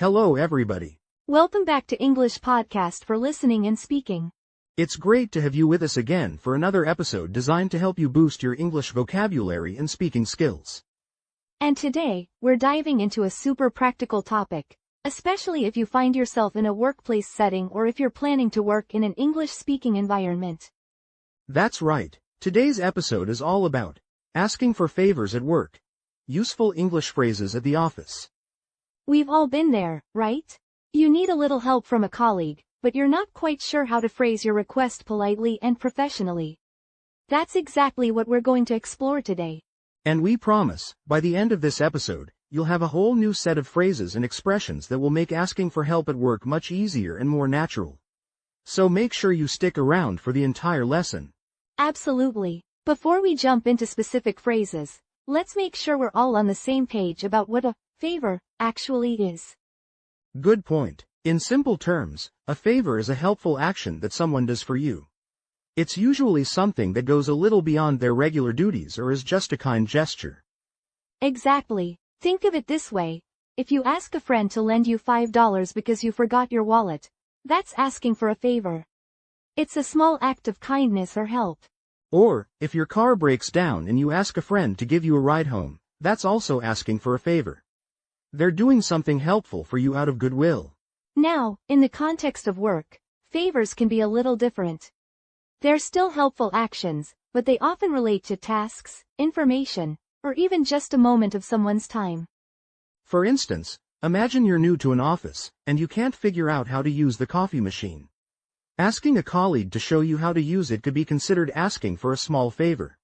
Hello everybody. Welcome back to English Podcast for listening and speaking. It's great to have you with us again for another episode designed to help you boost your English vocabulary and speaking skills. And today, we're diving into a super practical topic, especially if you find yourself in a workplace setting or if you're planning to work in an English-speaking environment. That's right. Today's episode is all about asking for favors at work. Useful English phrases at the office. We've all been there, right? You need a little help from a colleague, but you're not quite sure how to phrase your request politely and professionally. That's exactly what we're going to explore today. And we promise, by the end of this episode, you'll have a whole new set of phrases and expressions that will make asking for help at work much easier and more natural. So make sure you stick around for the entire lesson. Absolutely. Before we jump into specific phrases, let's make sure we're all on the same page about what a favor actually is. Good point. In simple terms, a favor is a helpful action that someone does for you. It's usually something that goes a little beyond their regular duties or is just a kind gesture. Exactly. Think of it this way. If you ask a friend to lend you $5 because you forgot your wallet, that's asking for a favor. It's a small act of kindness or help. Or, if your car breaks down and you ask a friend to give you a ride home, that's also asking for a favor. They're doing something helpful for you out of goodwill. Now, in the context of work, favors can be a little different. They're still helpful actions, but they often relate to tasks, information, or even just a moment of someone's time. For instance, imagine you're new to an office, and you can't figure out how to use the coffee machine. Asking a colleague to show you how to use it could be considered asking for a small favor.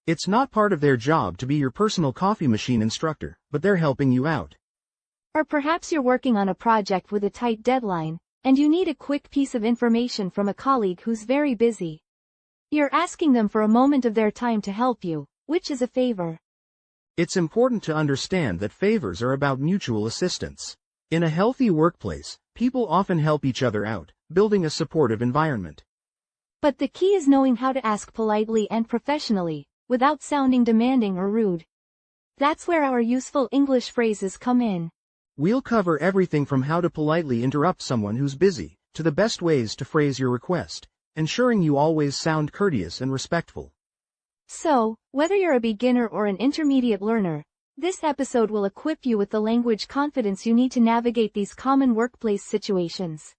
It's not part of their job to be your personal coffee machine instructor, but they're helping you out. Or perhaps you're working on a project with a tight deadline, and you need a quick piece of information from a colleague who's very busy. You're asking them for a moment of their time to help you, which is a favor. It's important to understand that favors are about mutual assistance. In a healthy workplace, people often help each other out, building a supportive environment. But the key is knowing how to ask politely and professionally, without sounding demanding or rude. That's where our useful English phrases come in. We'll cover everything from how to politely interrupt someone who's busy, to the best ways to phrase your request, ensuring you always sound courteous and respectful. So, whether you're a beginner or an intermediate learner, this episode will equip you with the language confidence you need to navigate these common workplace situations.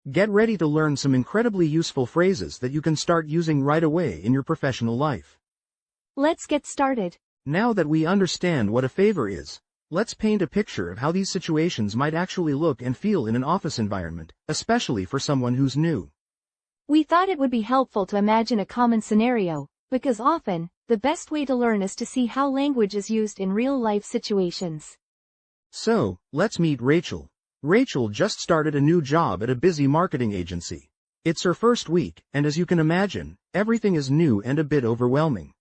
Get ready to learn some incredibly useful phrases that you can start using right away in your professional life. Let's get started. Now that we understand what a favor is, let's paint a picture of how these situations might actually look and feel in an office environment, especially for someone who's new. We thought it would be helpful to imagine a common scenario, because often, the best way to learn is to see how language is used in real-life situations. So, let's meet Rachel. Rachel just started a new job at a busy marketing agency. It's her first week, and as you can imagine, everything is new and a bit overwhelming.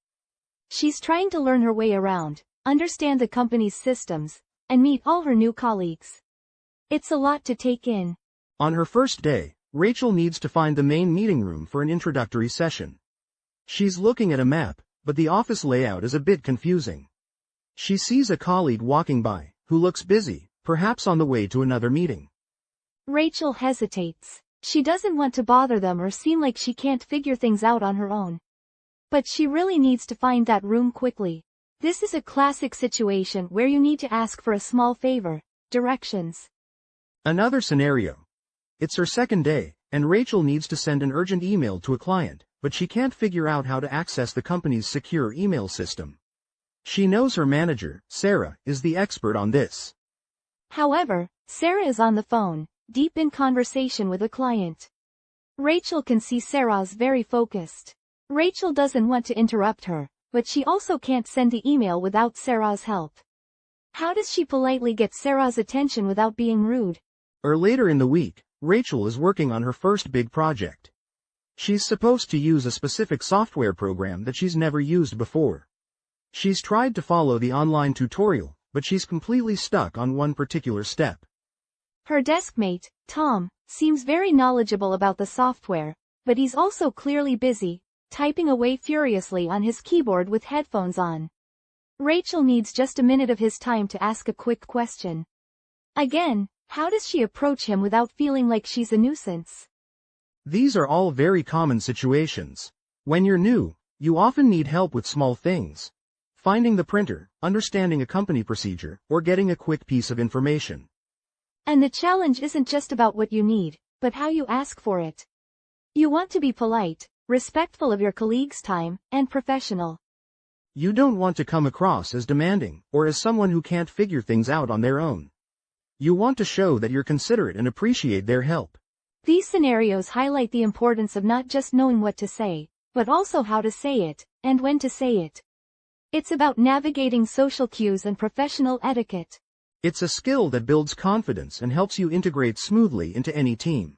She's trying to learn her way around, understand the company's systems, and meet all her new colleagues. It's a lot to take in. On her first day, Rachel needs to find the main meeting room for an introductory session. She's looking at a map, but the office layout is a bit confusing. She sees a colleague walking by, who looks busy, perhaps on the way to another meeting. Rachel hesitates. She doesn't want to bother them or seem like she can't figure things out on her own. But she really needs to find that room quickly. This is a classic situation where you need to ask for a small favor, directions. Another scenario. It's her second day, and Rachel needs to send an urgent email to a client, but she can't figure out how to access the company's secure email system. She knows her manager, Sarah, is the expert on this. However, Sarah is on the phone, deep in conversation with a client. Rachel can see Sarah's very focused. Rachel doesn't want to interrupt her, but she also can't send the email without Sarah's help. How does she politely get Sarah's attention without being rude? Or later in the week, Rachel is working on her first big project. She's supposed to use a specific software program that she's never used before. She's tried to follow the online tutorial, but she's completely stuck on one particular step. Her deskmate, Tom, seems very knowledgeable about the software, but he's also clearly busy, typing away furiously on his keyboard with headphones on. Rachel needs just a minute of his time to ask a quick question. Again, How does she approach him without feeling like she's a nuisance? These are all very common situations. When you're new, you often need help with small things. Finding the printer, understanding a company procedure, or getting a quick piece of information. And the challenge isn't just about what you need, but how you ask for it. You want to be polite, respectful of your colleagues' time, and professional. You don't want to come across as demanding, or as someone who can't figure things out on their own. You want to show that you're considerate and appreciate their help. These scenarios highlight the importance of not just knowing what to say, but also how to say it, and when to say it. It's about navigating social cues and professional etiquette. It's a skill that builds confidence and helps you integrate smoothly into any team.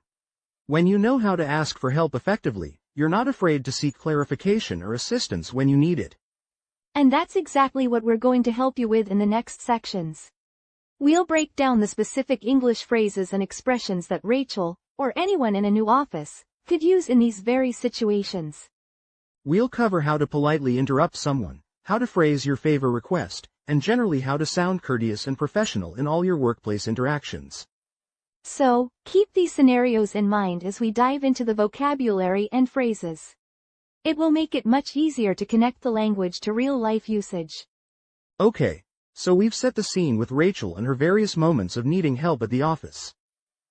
When you know how to ask for help effectively, you're not afraid to seek clarification or assistance when you need it. And that's exactly what we're going to help you with in the next sections. We'll break down the specific English phrases and expressions that Rachel, or anyone in a new office, could use in these very situations. We'll cover how to politely interrupt someone, how to phrase your favor request, and generally how to sound courteous and professional in all your workplace interactions. So, keep these scenarios in mind as we dive into the vocabulary and phrases. It will make it much easier to connect the language to real-life usage. Okay, so we've set the scene with Rachel and her various moments of needing help at the office.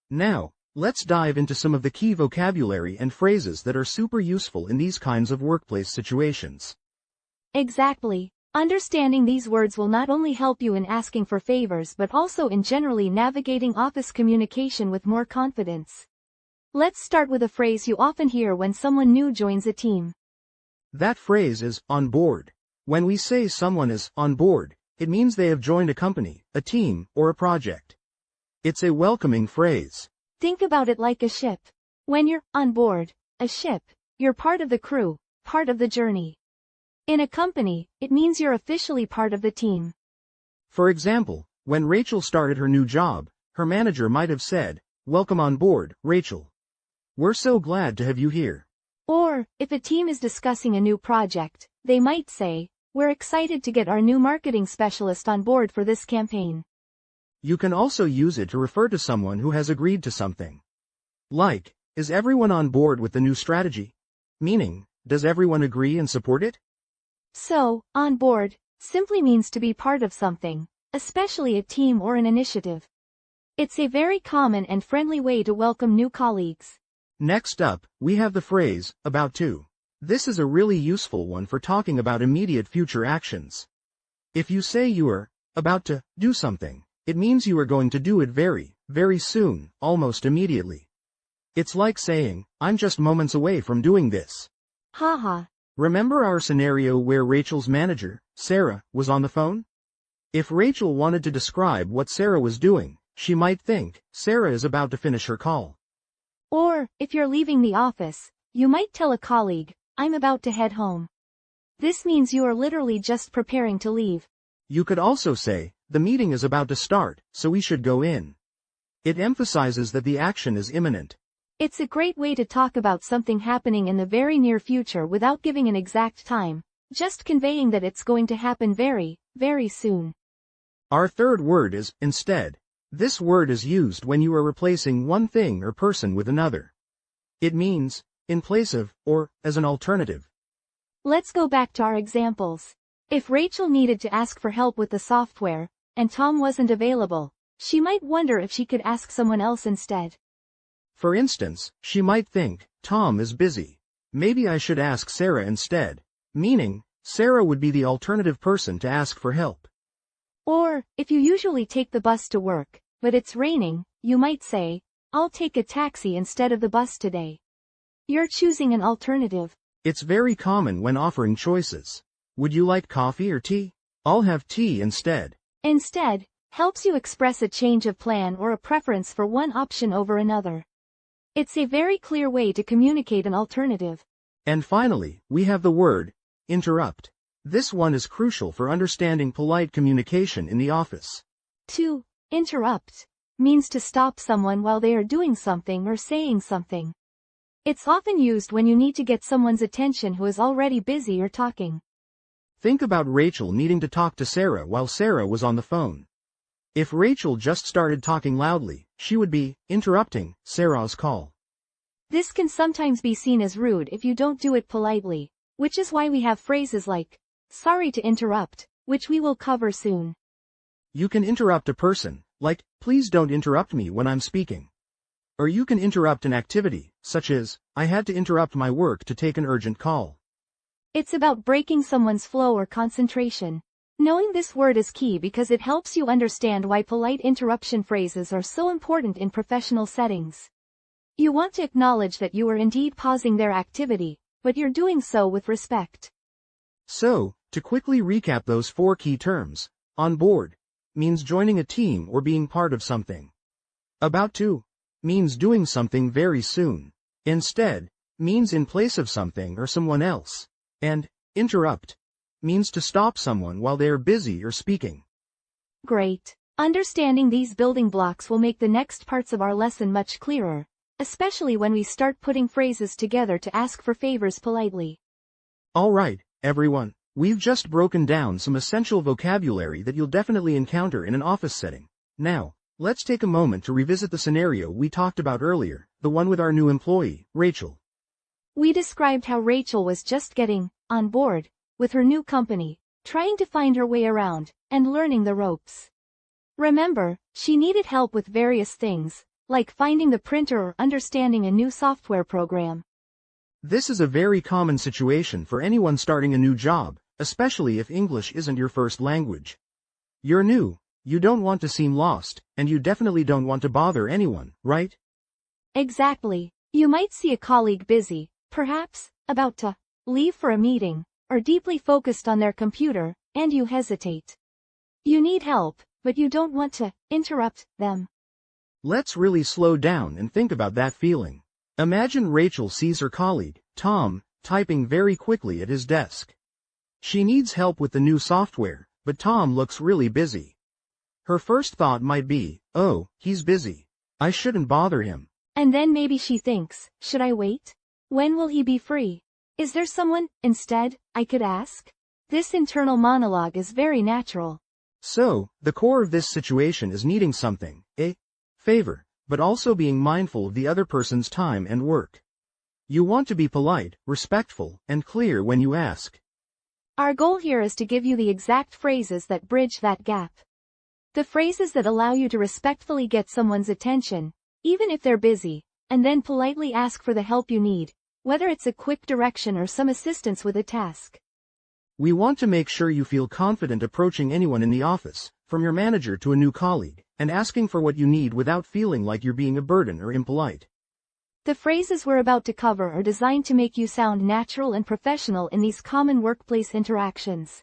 Now, let's dive into some of the key vocabulary and phrases that are super useful in these kinds of workplace situations. Exactly. Understanding these words will not only help you in asking for favors but also in generally navigating office communication with more confidence. Let's start with a phrase you often hear when someone new joins a team. That phrase is on board. When we say someone is on board, it means they have joined a company, a team, or a project. It's a welcoming phrase. Think about it like a ship. When you're on board a ship, you're part of the crew, part of the journey. In a company, it means you're officially part of the team. For example, when Rachel started her new job, her manager might have said, "Welcome on board, Rachel. We're so glad to have you here." Or, if a team is discussing a new project, they might say, "We're excited to get our new marketing specialist on board for this campaign." You can also use it to refer to someone who has agreed to something. Like, is everyone on board with the new strategy? Meaning, does everyone agree and support it? So, on board simply means to be part of something, especially a team or an initiative. It's a very common and friendly way to welcome new colleagues. Next up, we have the phrase, about to. This is a really useful one for talking about immediate future actions. If you say you are about to do something, it means you are going to do it very, very soon, almost immediately. It's like saying, "I'm just moments away from doing this." Haha. Remember our scenario where Rachel's manager, Sarah, was on the phone? If Rachel wanted to describe what Sarah was doing, she might think, Sarah is about to finish her call. Or, if you're leaving the office, you might tell a colleague, "I'm about to head home." This means you are literally just preparing to leave. You could also say, "The meeting is about to start, so we should go in." It emphasizes that the action is imminent. It's a great way to talk about something happening in the very near future without giving an exact time, just conveying that it's going to happen very, very soon. Our third word is instead. This word is used when you are replacing one thing or person with another. It means, in place of, or, as an alternative. Let's go back to our examples. If Rachel needed to ask for help with the software, and Tom wasn't available, she might wonder if she could ask someone else instead. For instance, she might think, "Tom is busy. Maybe I should ask Sarah instead," meaning, Sarah would be the alternative person to ask for help. Or, if you usually take the bus to work, but it's raining, you might say, "I'll take a taxi instead of the bus today." You're choosing an alternative. It's very common when offering choices. Would you like coffee or tea? I'll have tea instead. Instead helps you express a change of plan or a preference for one option over another. It's a very clear way to communicate an alternative. And finally, we have the word, interrupt. This one is crucial for understanding polite communication in the office. To interrupt means to stop someone while they are doing something or saying something. It's often used when you need to get someone's attention who is already busy or talking. Think about Rachel needing to talk to Sarah while Sarah was on the phone. If Rachel just started talking loudly, she would be interrupting Sarah's call. This can sometimes be seen as rude if you don't do it politely, which is why we have phrases like, sorry to interrupt, which we will cover soon. You can interrupt a person, like, please don't interrupt me when I'm speaking. Or you can interrupt an activity, such as, I had to interrupt my work to take an urgent call. It's about breaking someone's flow or concentration. Knowing this word is key because it helps you understand why polite interruption phrases are so important in professional settings. You want to acknowledge that you are indeed pausing their activity, but you're doing so with respect. So, to quickly recap those 4 key terms, on board means joining a team or being part of something. About to means doing something very soon. Instead means in place of something or someone else. And interrupt means to stop someone while they are busy or speaking. Great. Understanding these building blocks will make the next parts of our lesson much clearer, especially when we start putting phrases together to ask for favors politely. Alright, everyone, we've just broken down some essential vocabulary that you'll definitely encounter in an office setting. Now, let's take a moment to revisit the scenario we talked about earlier, the one with our new employee, Rachel. We described how Rachel was just getting on board with her new company, trying to find her way around, and learning the ropes. Remember, she needed help with various things, like finding the printer or understanding a new software program. This is a very common situation for anyone starting a new job, especially if English isn't your first language. You're new, you don't want to seem lost, and you definitely don't want to bother anyone, right? Exactly. You might see a colleague busy, perhaps about to leave for a meeting, or deeply focused on their computer, and you hesitate. You need help, but you don't want to interrupt them. Let's really slow down and think about that feeling. Imagine Rachel sees her colleague, Tom, typing very quickly at his desk. She needs help with the new software, but Tom looks really busy. Her first thought might be, oh, he's busy. I shouldn't bother him. And then maybe she thinks, should I wait? When will he be free? Is there someone, instead, I could ask? This internal monologue is very natural. So, the core of this situation is needing something, a favor, but also being mindful of the other person's time and work. You want to be polite, respectful, and clear when you ask. Our goal here is to give you the exact phrases that bridge that gap. The phrases that allow you to respectfully get someone's attention, even if they're busy, and then politely ask for the help you need, whether it's a quick direction or some assistance with a task. We want to make sure you feel confident approaching anyone in the office, from your manager to a new colleague, and asking for what you need without feeling like you're being a burden or impolite. The phrases we're about to cover are designed to make you sound natural and professional in these common workplace interactions.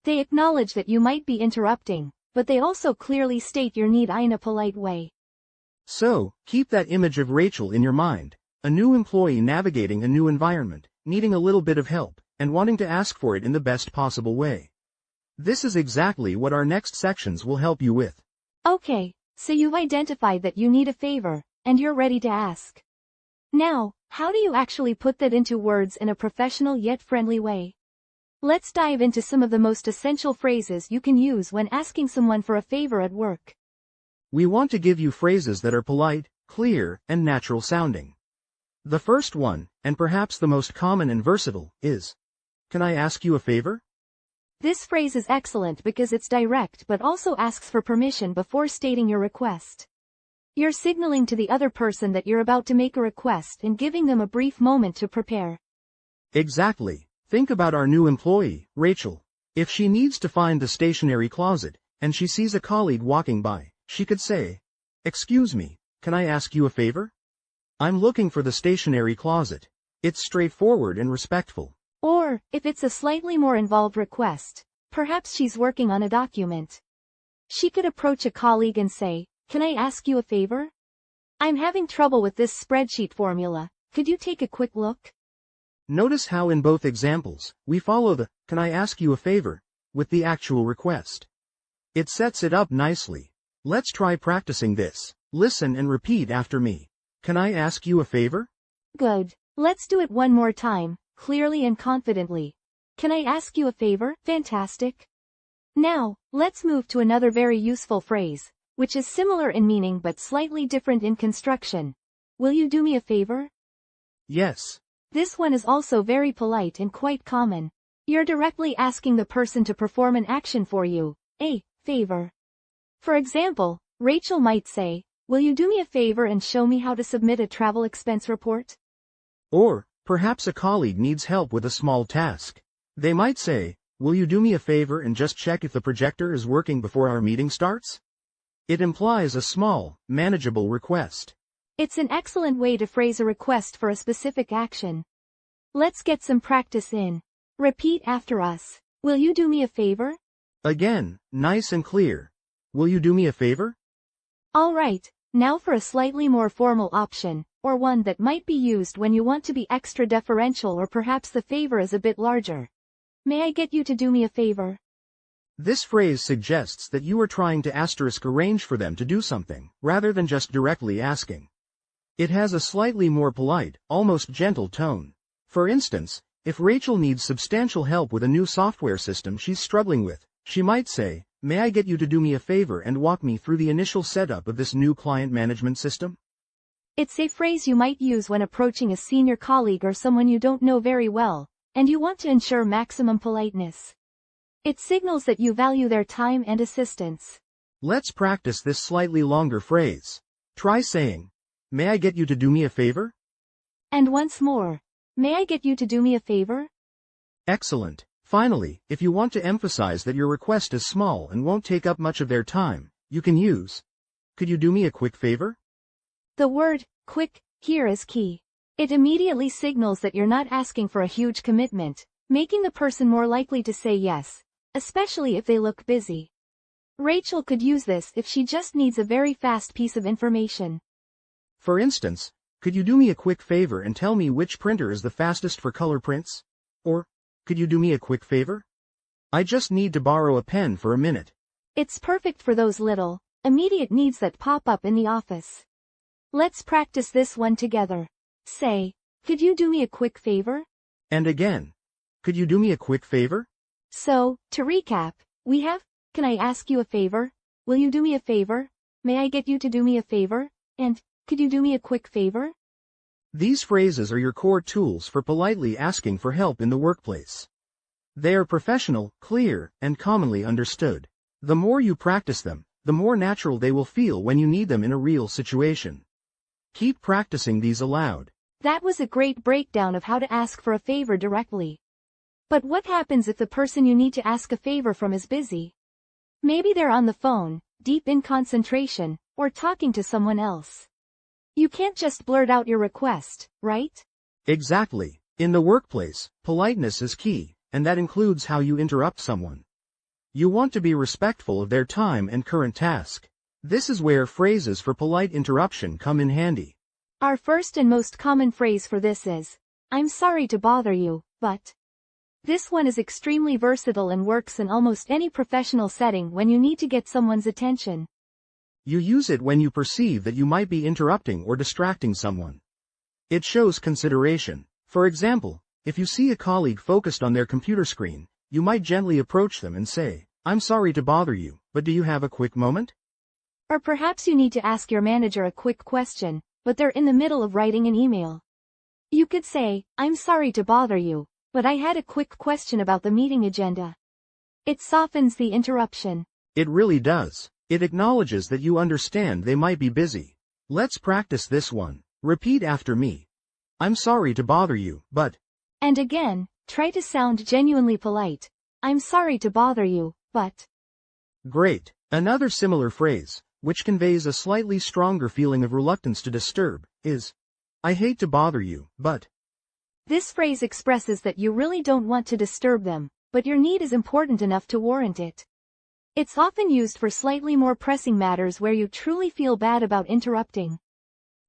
They acknowledge that you might be interrupting, but they also clearly state your need in a polite way. So, keep that image of Rachel in your mind, a new employee navigating a new environment, needing a little bit of help, and wanting to ask for it in the best possible way. This is exactly what our next sections will help you with. Okay, so you've identified that you need a favor, and you're ready to ask. Now, how do you actually put that into words in a professional yet friendly way? Let's dive into some of the most essential phrases you can use when asking someone for a favor at work. We want to give you phrases that are polite, clear, and natural sounding. The first one, and perhaps the most common and versatile, is, "Can I ask you a favor?" This phrase is excellent because it's direct but also asks for permission before stating your request. You're signaling to the other person that you're about to make a request and giving them a brief moment to prepare. Exactly. Think about our new employee, Rachel. If she needs to find the stationery closet, and she sees a colleague walking by, she could say, "Excuse me, can I ask you a favor? I'm looking for the stationery closet." It's straightforward and respectful. Or, if it's a slightly more involved request, perhaps she's working on a document. She could approach a colleague and say, "Can I ask you a favor? I'm having trouble with this spreadsheet formula, could you take a quick look?" Notice how in both examples, we follow the, "Can I ask you a favor?" with the actual request. It sets it up nicely. Let's try practicing this. Listen and repeat after me. Can I ask you a favor? Good. Let's do it one more time, clearly and confidently. Can I ask you a favor? Fantastic. Now, let's move to another very useful phrase, which is similar in meaning but slightly different in construction. Will you do me a favor? Yes. This one is also very polite and quite common. You're directly asking the person to perform an action for you, a favor. For example, Rachel might say, "Will you do me a favor and show me how to submit a travel expense report?" Or, perhaps a colleague needs help with a small task. They might say, "Will you do me a favor and just check if the projector is working before our meeting starts?" It implies a small, manageable request. It's an excellent way to phrase a request for a specific action. Let's get some practice in. Repeat after us. Will you do me a favor? Again, nice and clear. Will you do me a favor? Alright, now for a slightly more formal option, or one that might be used when you want to be extra deferential or perhaps the favor is a bit larger. May I get you to do me a favor? This phrase suggests that you are trying to arrange for them to do something, rather than just directly asking. It has a slightly more polite, almost gentle tone. For instance, if Rachel needs substantial help with a new software system she's struggling with, she might say, "May I get you to do me a favor and walk me through the initial setup of this new client management system?" It's a phrase you might use when approaching a senior colleague or someone you don't know very well, and you want to ensure maximum politeness. It signals that you value their time and assistance. Let's practice this slightly longer phrase. Try saying, "May I get you to do me a favor?" And once more, "May I get you to do me a favor?" Excellent. Finally, if you want to emphasize that your request is small and won't take up much of their time, you can use, "Could you do me a quick favor?" The word, quick, here is key. It immediately signals that you're not asking for a huge commitment, making the person more likely to say yes, especially if they look busy. Rachel could use this if she just needs a very fast piece of information. For instance, "Could you do me a quick favor and tell me which printer is the fastest for color prints?" Or, "Could you do me a quick favor? I just need to borrow a pen for a minute." It's perfect for those little, immediate needs that pop up in the office. Let's practice this one together. Say, "Could you do me a quick favor?" And again, "Could you do me a quick favor?" So, to recap, we have, "Can I ask you a favor?" "Will you do me a favor?" "May I get you to do me a favor?" And, "Could you do me a quick favor?" These phrases are your core tools for politely asking for help in the workplace. They are professional, clear, and commonly understood. The more you practice them, the more natural they will feel when you need them in a real situation. Keep practicing these aloud. That was a great breakdown of how to ask for a favor directly. But what happens if the person you need to ask a favor from is busy? Maybe they're on the phone, deep in concentration, or talking to someone else. You can't just blurt out your request, right? Exactly. In the workplace, politeness is key, and that includes how you interrupt someone. You want to be respectful of their time and current task. This is where phrases for polite interruption come in handy. Our first and most common phrase for this is, "I'm sorry to bother you, but..." This one is extremely versatile and works in almost any professional setting when you need to get someone's attention. You use it when you perceive that you might be interrupting or distracting someone. It shows consideration. For example, if you see a colleague focused on their computer screen, you might gently approach them and say, "I'm sorry to bother you, but do you have a quick moment?" Or perhaps you need to ask your manager a quick question, but they're in the middle of writing an email. You could say, "I'm sorry to bother you, but I had a quick question about the meeting agenda." It softens the interruption. It really does. It acknowledges that you understand they might be busy. Let's practice this one. Repeat after me. "I'm sorry to bother you, but..." And again, try to sound genuinely polite. "I'm sorry to bother you, but..." Great. Another similar phrase, which conveys a slightly stronger feeling of reluctance to disturb, is, "I hate to bother you, but..." This phrase expresses that you really don't want to disturb them, but your need is important enough to warrant it. It's often used for slightly more pressing matters where you truly feel bad about interrupting.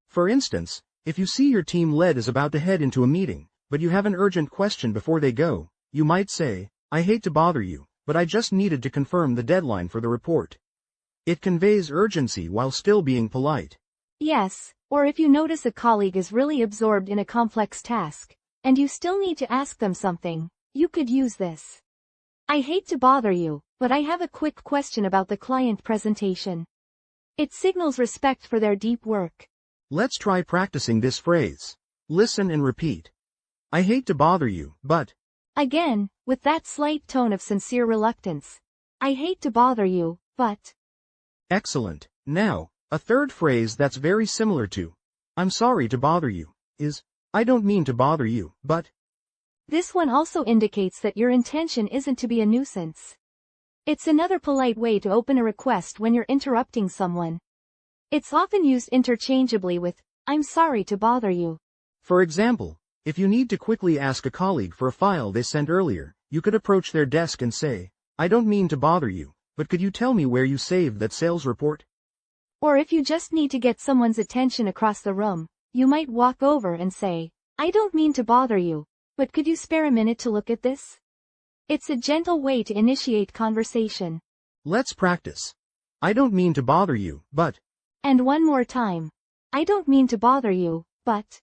For instance, if you see your team lead is about to head into a meeting, but you have an urgent question before they go, you might say, "I hate to bother you, but I just needed to confirm the deadline for the report." It conveys urgency while still being polite. Yes, or if you notice a colleague is really absorbed in a complex task, and you still need to ask them something, you could use this. I hate to bother you, but I have a quick question about the client presentation. It signals respect for their deep work. Let's try practicing this phrase. Listen and repeat. I hate to bother you, but... Again, with that slight tone of sincere reluctance. I hate to bother you, but... Excellent. Now, a third phrase that's very similar to, I'm sorry to bother you, is, I don't mean to bother you, but... This one also indicates that your intention isn't to be a nuisance. It's another polite way to open a request when you're interrupting someone. It's often used interchangeably with, I'm sorry to bother you. For example, if you need to quickly ask a colleague for a file they sent earlier, you could approach their desk and say, I don't mean to bother you, but could you tell me where you saved that sales report? Or if you just need to get someone's attention across the room, you might walk over and say, I don't mean to bother you, but could you spare a minute to look at this? It's a gentle way to initiate conversation. Let's practice. I don't mean to bother you, but... And one more time. I don't mean to bother you, but...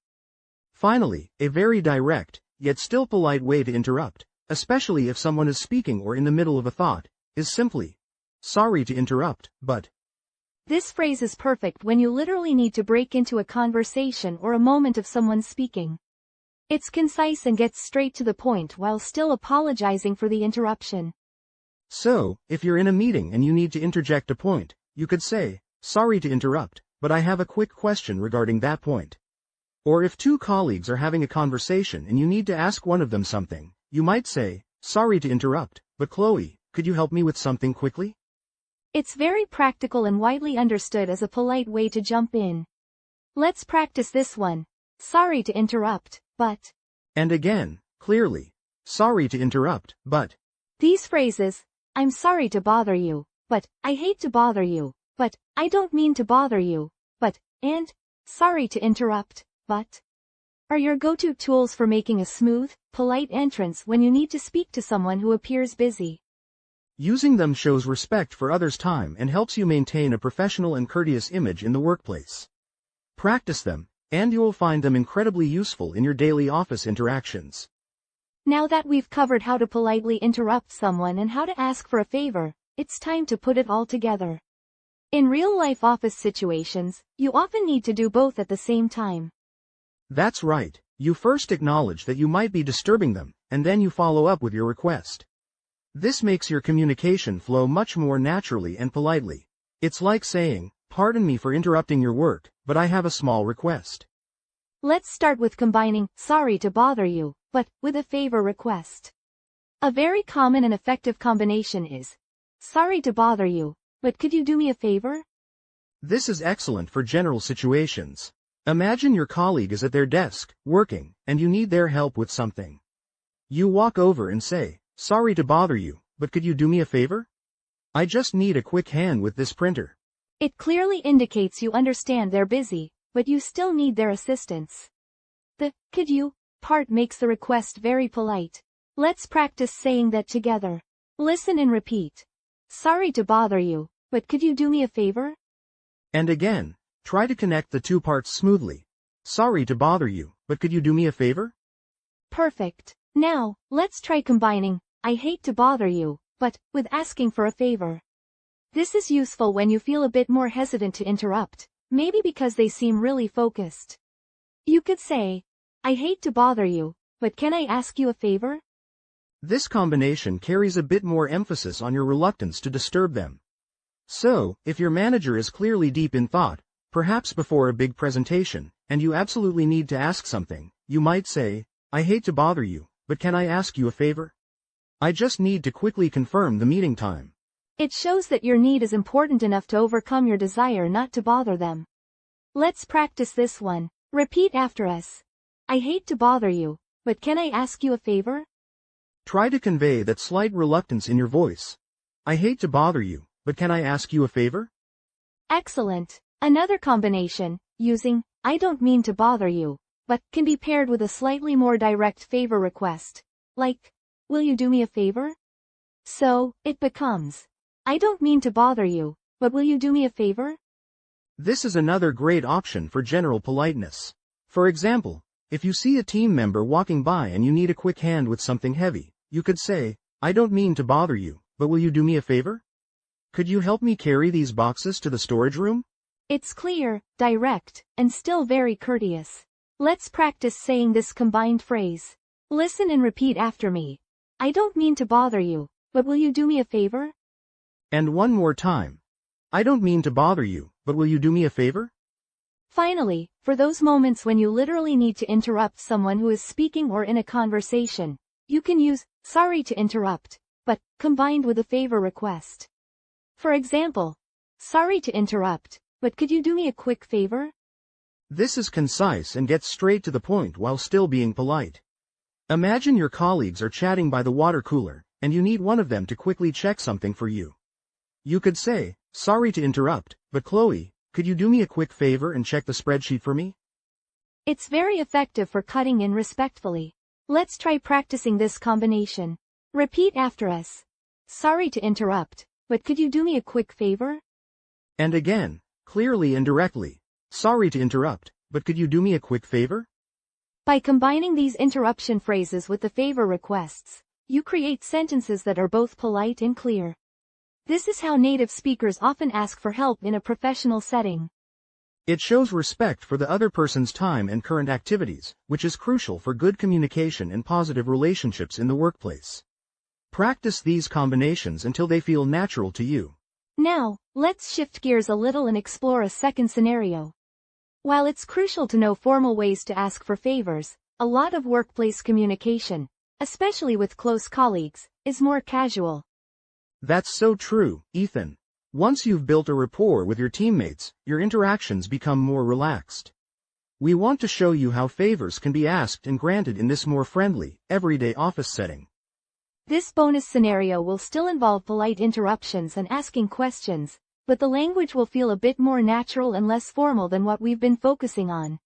Finally, a very direct, yet still polite way to interrupt, especially if someone is speaking or in the middle of a thought, is simply, sorry to interrupt, but... This phrase is perfect when you literally need to break into a conversation or a moment of someone speaking. It's concise and gets straight to the point while still apologizing for the interruption. So, if you're in a meeting and you need to interject a point, you could say, sorry to interrupt, but I have a quick question regarding that point. Or if two colleagues are having a conversation and you need to ask one of them something, you might say, sorry to interrupt, but Chloe, could you help me with something quickly? It's very practical and widely understood as a polite way to jump in. Let's practice this one. Sorry to interrupt, but... And again, clearly. Sorry to interrupt, but... These phrases, I'm sorry to bother you, but, I hate to bother you, but, I don't mean to bother you, but, and, sorry to interrupt, but... are your go-to tools for making a smooth, polite entrance when you need to speak to someone who appears busy. Using them shows respect for others' time and helps you maintain a professional and courteous image in the workplace. Practice them, and you will find them incredibly useful in your daily office interactions. Now that we've covered how to politely interrupt someone and how to ask for a favor, it's time to put it all together. In real-life office situations, you often need to do both at the same time. That's right. You first acknowledge that you might be disturbing them, and then you follow up with your request. This makes your communication flow much more naturally and politely. It's like saying, pardon me for interrupting your work, but I have a small request. Let's start with combining, sorry to bother you, but, with a favor request. A very common and effective combination is, sorry to bother you, but could you do me a favor? This is excellent for general situations. Imagine your colleague is at their desk, working, and you need their help with something. You walk over and say, sorry to bother you, but could you do me a favor? I just need a quick hand with this printer. It clearly indicates you understand they're busy, but you still need their assistance. The, could you, part makes the request very polite. Let's practice saying that together. Listen and repeat. Sorry to bother you, but could you do me a favor? And again, try to connect the two parts smoothly. Sorry to bother you, but could you do me a favor? Perfect. Now, let's try combining, I hate to bother you, but, with asking for a favor. This is useful when you feel a bit more hesitant to interrupt, maybe because they seem really focused. You could say, I hate to bother you, but can I ask you a favor? This combination carries a bit more emphasis on your reluctance to disturb them. So, if your manager is clearly deep in thought, perhaps before a big presentation, and you absolutely need to ask something, you might say, I hate to bother you, but can I ask you a favor? I just need to quickly confirm the meeting time. It shows that your need is important enough to overcome your desire not to bother them. Let's practice this one. Repeat after us. I hate to bother you, but can I ask you a favor? Try to convey that slight reluctance in your voice. I hate to bother you, but can I ask you a favor? Excellent. Another combination, using, I don't mean to bother you, but, can be paired with a slightly more direct favor request. Like, will you do me a favor? So, it becomes, I don't mean to bother you, but will you do me a favor? This is another great option for general politeness. For example, if you see a team member walking by and you need a quick hand with something heavy, you could say, I don't mean to bother you, but will you do me a favor? Could you help me carry these boxes to the storage room? It's clear, direct, and still very courteous. Let's practice saying this combined phrase. Listen and repeat after me. I don't mean to bother you, but will you do me a favor? And one more time. I don't mean to bother you, but will you do me a favor? Finally, for those moments when you literally need to interrupt someone who is speaking or in a conversation, you can use sorry to interrupt, but combined with a favor request. For example, sorry to interrupt, but could you do me a quick favor? This is concise and gets straight to the point while still being polite. Imagine your colleagues are chatting by the water cooler, and you need one of them to quickly check something for you. You could say, sorry to interrupt, but Chloe, could you do me a quick favor and check the spreadsheet for me? It's very effective for cutting in respectfully. Let's try practicing this combination. Repeat after us. Sorry to interrupt, but could you do me a quick favor? And again, clearly and directly. Sorry to interrupt, but could you do me a quick favor? By combining these interruption phrases with the favor requests, you create sentences that are both polite and clear. This is how native speakers often ask for help in a professional setting. It shows respect for the other person's time and current activities, which is crucial for good communication and positive relationships in the workplace. Practice these combinations until they feel natural to you. Now, let's shift gears a little and explore a second scenario. While it's crucial to know formal ways to ask for favors, a lot of workplace communication, especially with close colleagues, is more casual. That's so true, Ethan. Once you've built a rapport with your teammates, your interactions become more relaxed. We want to show you how favors can be asked and granted in this more friendly, everyday office setting. This bonus scenario will still involve polite interruptions and asking questions, but the language will feel a bit more natural and less formal than what we've been focusing on.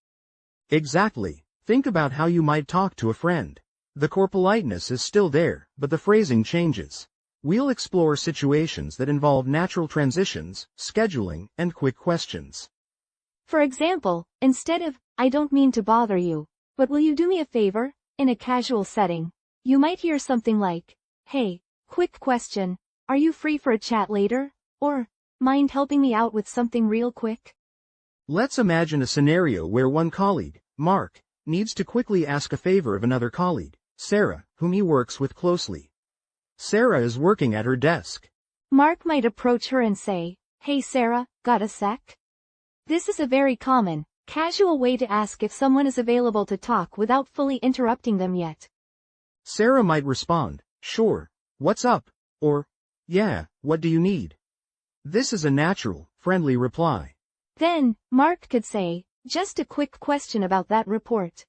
Exactly. Think about how you might talk to a friend. The core politeness is still there, but the phrasing changes. We'll explore situations that involve natural transitions, scheduling, and quick questions. For example, instead of, I don't mean to bother you, but will you do me a favor, in a casual setting, you might hear something like, hey, quick question, are you free for a chat later? Or, mind helping me out with something real quick? Let's imagine a scenario where one colleague, Mark, needs to quickly ask a favor of another colleague, Sarah, whom he works with closely. Sarah is working at her desk. Mark might approach her and say, hey Sarah, got a sec? This is a very common, casual way to ask if someone is available to talk without fully interrupting them yet. Sarah might respond, sure, what's up? Or, yeah, what do you need? This is a natural, friendly reply. Then, Mark could say, just a quick question about that report.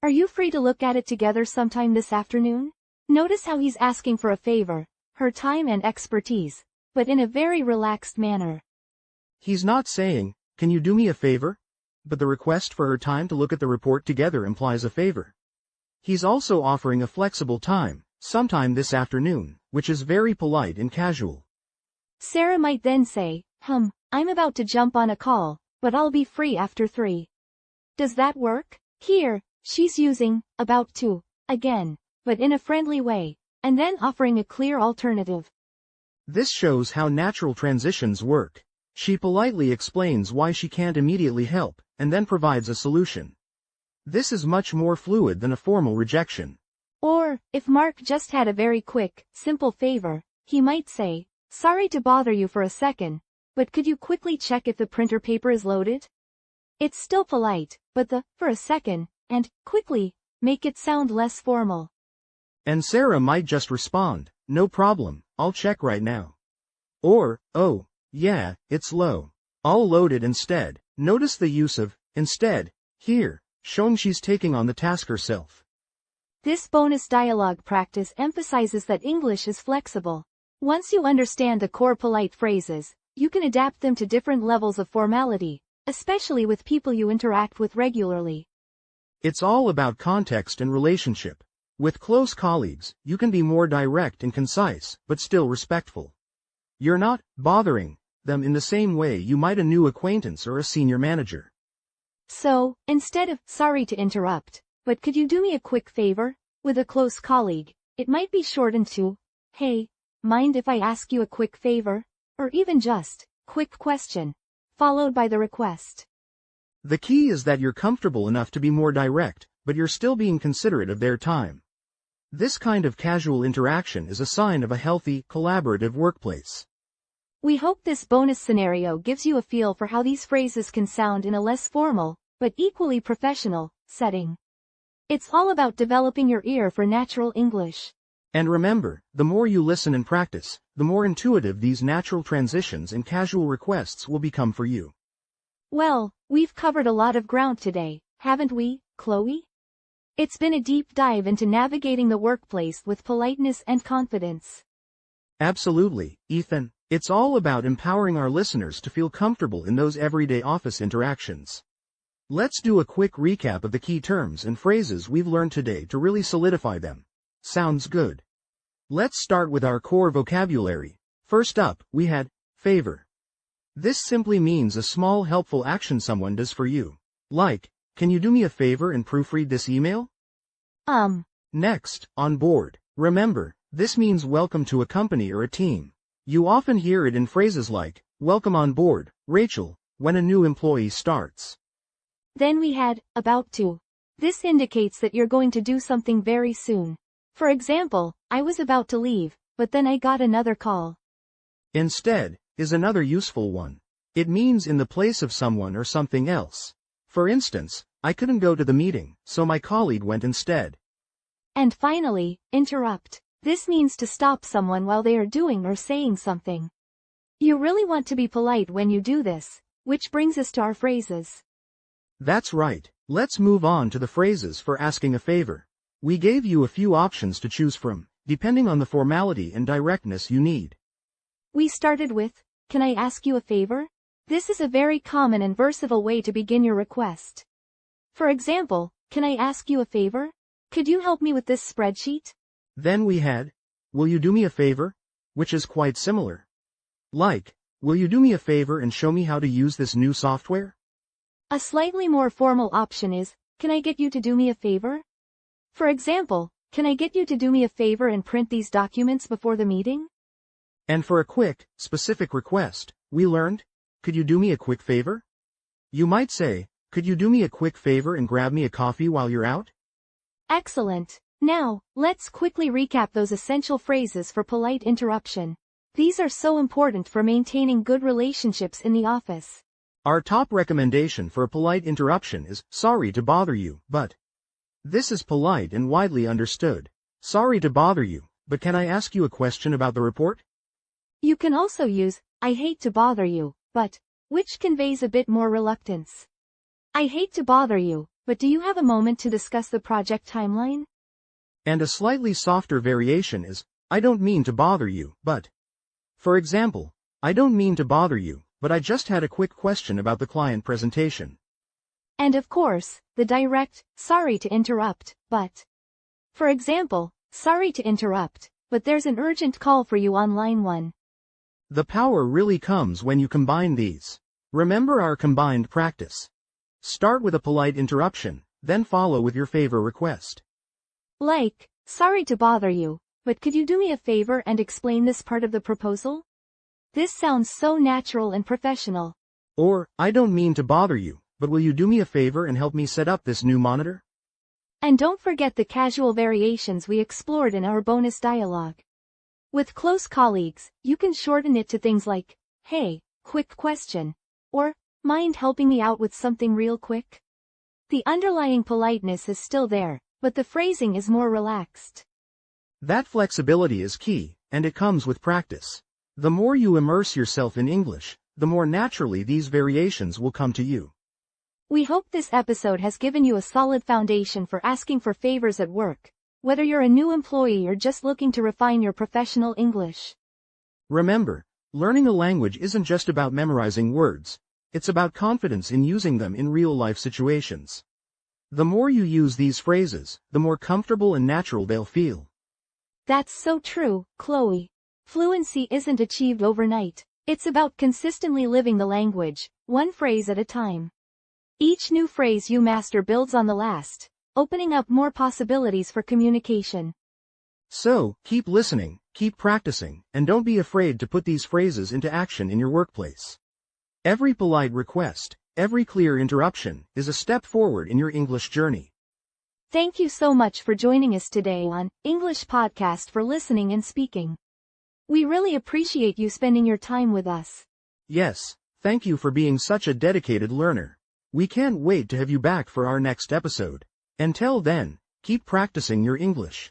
Are you free to look at it together sometime this afternoon? Notice how he's asking for a favor, her time and expertise, but in a very relaxed manner. He's not saying, can you do me a favor? But the request for her time to look at the report together implies a favor. He's also offering a flexible time, sometime this afternoon, which is very polite and casual. Sarah might then say, I'm about to jump on a call, but I'll be free after 3. Does that work? Here, she's using, about to, again, but in a friendly way, and then offering a clear alternative. This shows how natural transitions work. She politely explains why she can't immediately help, and then provides a solution. This is much more fluid than a formal rejection. Or, if Mark just had a very quick, simple favor, he might say, sorry to bother you for a second, but could you quickly check if the printer paper is loaded? It's still polite, but the, for a second, and, quickly, make it sound less formal. And Sarah might just respond, no problem, I'll check right now. Or, oh, yeah, it's low. I'll load it instead. Notice the use of, instead, here, showing she's taking on the task herself. This bonus dialogue practice emphasizes that English is flexible. Once you understand the core polite phrases, you can adapt them to different levels of formality, especially with people you interact with regularly. It's all about context and relationship. With close colleagues, you can be more direct and concise, but still respectful. You're not bothering them in the same way you might a new acquaintance or a senior manager. So, instead of, sorry to interrupt, but could you do me a quick favor, with a close colleague, it might be shortened to, hey, mind if I ask you a quick favor? Or even just, quick question, followed by the request. The key is that you're comfortable enough to be more direct, but you're still being considerate of their time. This kind of casual interaction is a sign of a healthy, collaborative workplace. We hope this bonus scenario gives you a feel for how these phrases can sound in a less formal, but equally professional, setting. It's all about developing your ear for natural English. And remember, the more you listen and practice, the more intuitive these natural transitions and casual requests will become for you. Well, we've covered a lot of ground today, haven't we, Chloe? It's been a deep dive into navigating the workplace with politeness and confidence. Absolutely, Ethan. It's all about empowering our listeners to feel comfortable in those everyday office interactions. Let's do a quick recap of the key terms and phrases we've learned today to really solidify them. Sounds good. Let's start with our core vocabulary. First up, we had favor. This simply means a small helpful action someone does for you. Like, can you do me a favor and proofread this email? Next, on board. Remember, this means welcome to a company or a team. You often hear it in phrases like, welcome on board, Rachel, when a new employee starts. Then we had, about to. This indicates that you're going to do something very soon. For example, I was about to leave, but then I got another call. Instead, is another useful one. It means in the place of someone or something else. For instance, I couldn't go to the meeting, so my colleague went instead. And finally, interrupt. This means to stop someone while they are doing or saying something. You really want to be polite when you do this, which brings us to our phrases. That's right. Let's move on to the phrases for asking a favor. We gave you a few options to choose from, depending on the formality and directness you need. We started with, can I ask you a favor? This is a very common and versatile way to begin your request. For example, can I ask you a favor? Could you help me with this spreadsheet? Then we had, will you do me a favor? Which is quite similar. Like, will you do me a favor and show me how to use this new software? A slightly more formal option is, can I get you to do me a favor? For example, can I get you to do me a favor and print these documents before the meeting? And for a quick, specific request, we learned, could you do me a quick favor? You might say, could you do me a quick favor and grab me a coffee while you're out? Excellent. Now, let's quickly recap those essential phrases for polite interruption. These are so important for maintaining good relationships in the office. Our top recommendation for a polite interruption is, sorry to bother you, but. This is polite and widely understood. Sorry to bother you, but can I ask you a question about the report? You can also use, I hate to bother you, but, which conveys a bit more reluctance. I hate to bother you, but do you have a moment to discuss the project timeline? And a slightly softer variation is, I don't mean to bother you, but. For example, I don't mean to bother you, but I just had a quick question about the client presentation. And of course, the direct, sorry to interrupt, but. For example, sorry to interrupt, but there's an urgent call for you on line 1. The power really comes when you combine these. Remember our combined practice. Start with a polite interruption, then follow with your favor request. Like, sorry to bother you, but could you do me a favor and explain this part of the proposal? This sounds so natural and professional. Or, I don't mean to bother you, but will you do me a favor and help me set up this new monitor? And don't forget the casual variations we explored in our bonus dialogue. With close colleagues, you can shorten it to things like, hey, quick question, or, mind helping me out with something real quick? The underlying politeness is still there, but the phrasing is more relaxed. That flexibility is key, and it comes with practice. The more you immerse yourself in English, the more naturally these variations will come to you. We hope this episode has given you a solid foundation for asking for favors at work, whether you're a new employee or just looking to refine your professional English. Remember, learning a language isn't just about memorizing words, it's about confidence in using them in real-life situations. The more you use these phrases, the more comfortable and natural they'll feel. That's so true, Chloe. Fluency isn't achieved overnight. It's about consistently living the language, one phrase at a time. Each new phrase you master builds on the last, opening up more possibilities for communication. So, keep listening, Keep practicing, and don't be afraid to put these phrases into action in your workplace. Every polite request, every clear interruption, is a step forward in your English journey. Thank you so much for joining us today on English Podcast for Listening and Speaking. We really appreciate you spending your time with us. Yes, thank you for being such a dedicated learner. We can't wait to have you back for our next episode. Until then, keep practicing your English.